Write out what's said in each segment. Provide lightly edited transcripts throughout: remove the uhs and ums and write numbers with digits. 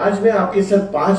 आज मैं आपके साथ 5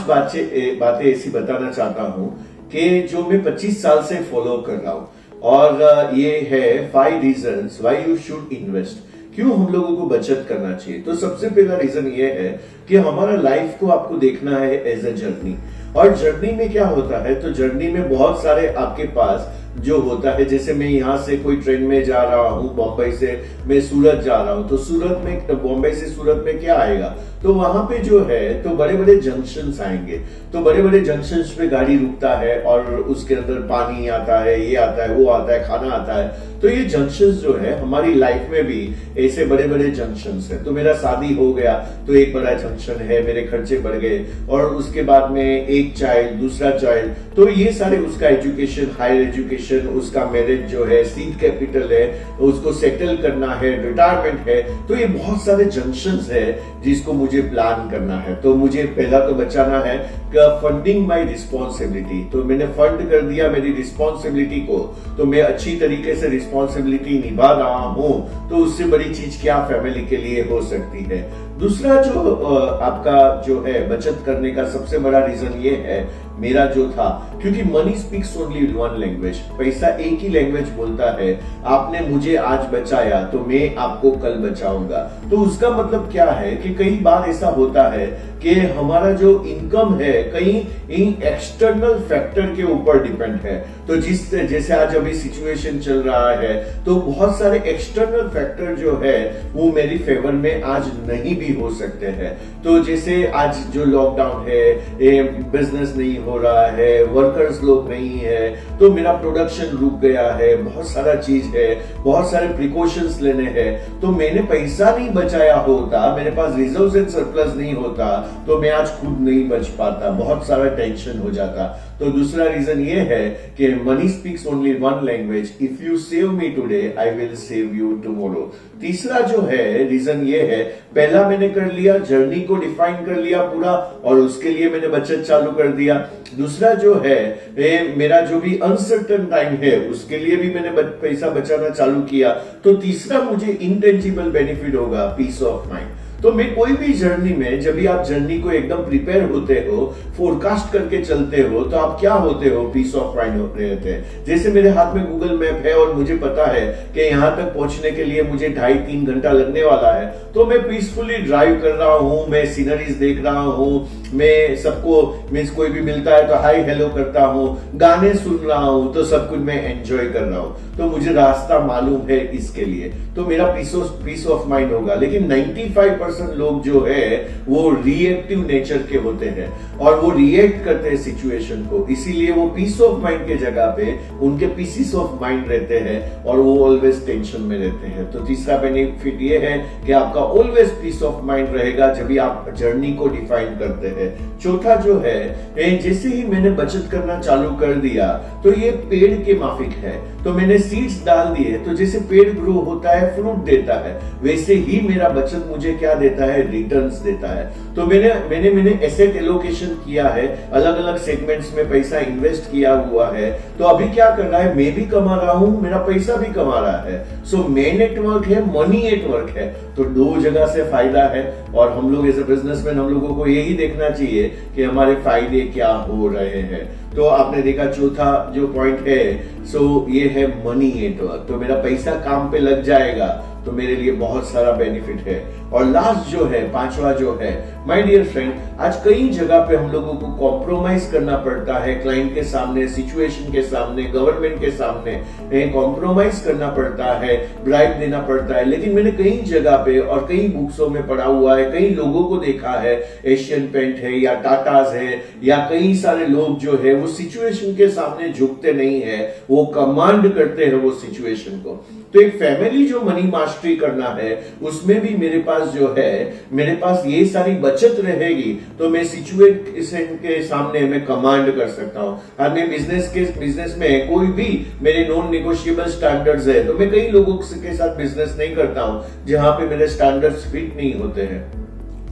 बातें ऐसी बताना चाहता हूँ कि जो मैं 25 साल से फॉलो कर रहा हूँ। और ये है 5 reasons why you should invest. क्यों हम लोगों को बचत करना चाहिए। तो सबसे पहला रीजन ये है कि हमारा लाइफ को आपको देखना है एज अ जर्नी। और जर्नी में क्या होता है, तो जर्नी में बहुत सारे आपके पास जो होता है, जैसे मैं यहाँ से कोई ट्रेन में जा रहा हूँ, बॉम्बे से मैं सूरत जा रहा हूँ, तो सूरत में बॉम्बे से सूरत में क्या आएगा, तो वहां पे जो है तो बड़े बड़े जंक्शंस आएंगे। तो बड़े बड़े जंक्शंस पे गाड़ी रुकता है और उसके अंदर पानी आता है, ये आता है, वो आता है, खाना आता है। तो ये जंक्शंस जो है हमारी लाइफ में भी ऐसे बड़े बड़े जंक्शंस है। तो मेरा शादी हो गया तो एक बड़ा जंक्शन है, मेरे खर्चे बढ़ गए, और उसके बाद में एक चाइल्ड, दूसरा चाइल्ड, तो ये सारे उसका एजुकेशन, हायर एजुकेशन, उसका मैरिज जो है, सीड कैपिटल है, उसको सेटल करना है, रिटायरमेंट है। तो ये बहुत सारे जंक्शंस है जिसको मुझे प्लान करना है। तो मुझे पहला तो बचाना है फंडिंग माई रिस्पॉन्सिबिलिटी। तो मैंने फंड कर दिया मेरी रिस्पॉन्सिबिलिटी को, तो मैं अच्छी तरीके से रिस्पॉन्सिबिलिटी निभा रहा हूं, तो उससे बड़ी चीज क्या फैमिली के लिए हो सकती है। दूसरा जो आपका जो है बचत करने का सबसे बड़ा रीजन ये है, मेरा जो था, क्योंकि money speaks only one language, पैसा एक ही लैंग्वेज बोलता है। आपने मुझे आज बचाया तो मैं आपको कल बचाऊंगा। तो उसका मतलब क्या है कि कई बार ऐसा होता है कि हमारा जो इनकम है कहीं एक्सटर्नल फैक्टर के ऊपर डिपेंड है। तो जैसे आज अभी सिचुएशन चल रहा है, तो बहुत सारे एक्सटर्नल फैक्टर जो है वो मेरी फेवर में आज नहीं भी हो सकते हैं। तो जैसे आज जो लॉकडाउन है, बिजनेस नहीं हो रहा है, वर्कर्स लोग नहीं है, तो मेरा प्रोडक्शन रुक गया है, बहुत सारा चीज है, बहुत सारे प्रिकॉशंस लेने हैं। तो मैंने पैसा नहीं बचाया होता, मेरे पास रिजर्व्स एंड सरप्लस नहीं होता, तो मैं आज खुद नहीं बच पाता, बहुत सारा टेंशन हो जाता। तो दूसरा रीजन ये है कि money speaks only one language, if you save me today I will save you tomorrow. तीसरा जो है रीजन ये है, पहला मैंने कर लिया, जर्नी को डिफाइन कर लिया पूरा, और उसके लिए मैंने बचत चालू कर दिया। दूसरा जो है मेरा जो भी अनसर्टन टाइम है उसके लिए भी मैंने पैसा बचाना चालू किया। तो तीसरा मुझे इंटेंजिबल बेनिफिट होगा, पीस ऑफ माइंड। तो मैं कोई भी जर्नी में, जब भी आप जर्नी को एकदम प्रिपेयर होते हो, फोरकास्ट करके चलते हो, तो आप क्या होते हो, पीस ऑफ माइंड होते हैं। जैसे मेरे हाथ में गूगल मैप है और मुझे पता है कि यहाँ तक पहुंचने के लिए मुझे 2.5-3 घंटा लगने वाला है, तो मैं पीसफुली ड्राइव कर रहा हूँ, मैं सीनरीज देख रहा हूँ, मैं सबको मीन्स कोई भी मिलता है तो हाई हेलो करता हूँ, गाने सुन रहा हूँ, तो सब कुछ मैं एंजॉय कर रहा हूँ। तो मुझे रास्ता मालूम है इसके लिए, तो मेरा पीस ऑफ माइंड होगा। लेकिन 95% लोग जो है वो रिएक्टिव नेचर के होते हैं और वो रिएक्ट करते हैं सिचुएशन को, इसीलिए वो पीस ऑफ माइंड के जगह पे उनके पीसेस ऑफ माइंड रहते हैं और वो ऑलवेज टेंशन में रहते हैं। तो तीसरा बेनिफिट ये है कि आपका ऑलवेज पीस ऑफ माइंड रहेगा जब भी आप जर्नी को डिफाइन करते हैं। चौथा जो है, जैसे ही मैंने बचत करना चालू कर दिया तो ये पेड़ के माफिक है। तो मैंने सीड्स डाल दिए, तो जैसे पेड़ ग्रो होता है, फ्रूट देता है, वैसे ही मेरा बचत मुझे क्या देता है, रिटर्न्स देता है। तो मैंने एसेट एलोकेशन किया है, अलग अलग सेगमेंट्स में पैसा इन्वेस्ट किया हुआ है। तो अभी क्या कर रहा है, मैं भी कमा रहा हूं, मेरा पैसा भी कमा रहा है। सो मेन नेटवर्क है, मनी नेटवर्क है, तो दो जगह से फायदा है। और हम लोग एज ए बिजनेसमैन, हम लोगों को यही देखना चाहिए कि हमारे फायदे क्या हो रहे हैं। तो आपने देखा चौथा जो पॉइंट है, सो ये है मनी नेटवर्क। तो मेरा पैसा काम पे लग जाएगा तो मेरे लिए बहुत सारा बेनिफिट है। और लास्ट जो है, पांचवा जो है, माय डियर फ्रेंड, आज कई जगह पे हम लोगों को कॉम्प्रोमाइज करना पड़ता है, क्लाइंट के सामने, सिचुएशन के सामने, गवर्नमेंट के सामने कॉम्प्रोमाइज करना पड़ता है, ब्राइब देना पड़ता है। लेकिन मैंने कई जगह पे और कई बुक्सों में पढ़ा हुआ है, कई लोगों को देखा है, एशियन पेंट है या टाटाज है या कई सारे लोग जो है वो सिचुएशन के सामने झुकते नहीं है, वो कमांड करते हैं वो सिचुएशन को। तो एक फैमिली जो मनी मास्टरी करना है, उसमें भी मेरे पास जो है, मेरे पास ये सारी बचत रहेगी, तो मैं सिचुएशन के सामने मैं कमांड कर सकता हूँ। आज मैं बिजनेस में कोई भी मेरे नॉन नेगोशिएबल स्टैंडर्ड्स है, तो मैं कई लोगों के साथ बिजनेस नहीं करता हूँ जहां पे मेरे स्टैंडर्ड्स फिट नहीं होते हैं।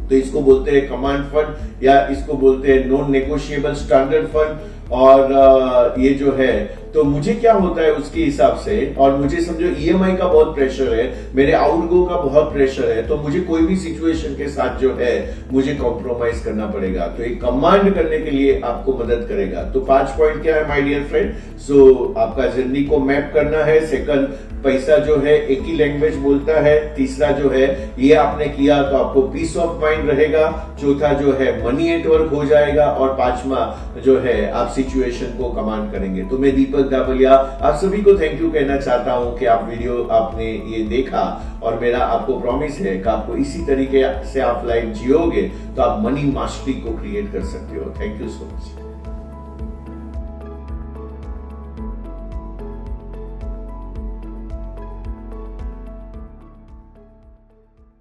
तो इसको बोलते हैं कमांड फंड, या इसको बोलते हैं नॉन नेगोशिएबल स्टैंडर्ड फंड। और ये जो है तो मुझे क्या होता है उसके हिसाब से, और मुझे समझो ईएमआई का बहुत प्रेशर है, मेरे आउटगो का बहुत प्रेशर है, तो मुझे कोई भी सिचुएशन के साथ जो है मुझे कॉम्प्रोमाइज करना पड़ेगा। तो एक कमांड करने के लिए आपको मदद करेगा। तो 5 पॉइंट क्या है माय डियर फ्रेंड? सो आपका जर्नी को मैप करना है। सेकंड, पैसा जो है एक ही लैंग्वेज बोलता है। तीसरा जो है ये आपने किया तो आपको पीस ऑफ माइंड रहेगा। चौथा जो है मनी एट वर्क हो जाएगा। और पांचवा जो है आप सिचुएशन को कमांड करेंगे। तो मैं दीपक धाबलिया आप सभी को थैंक यू कहना चाहता हूं कि आप वीडियो आपने ये देखा, और मेरा आपको प्रॉमिस है कि आपको इसी तरीके से आप लाइफ जियोगे तो आप मनी मास्टरी को क्रिएट कर सकते हो। Thank you so much.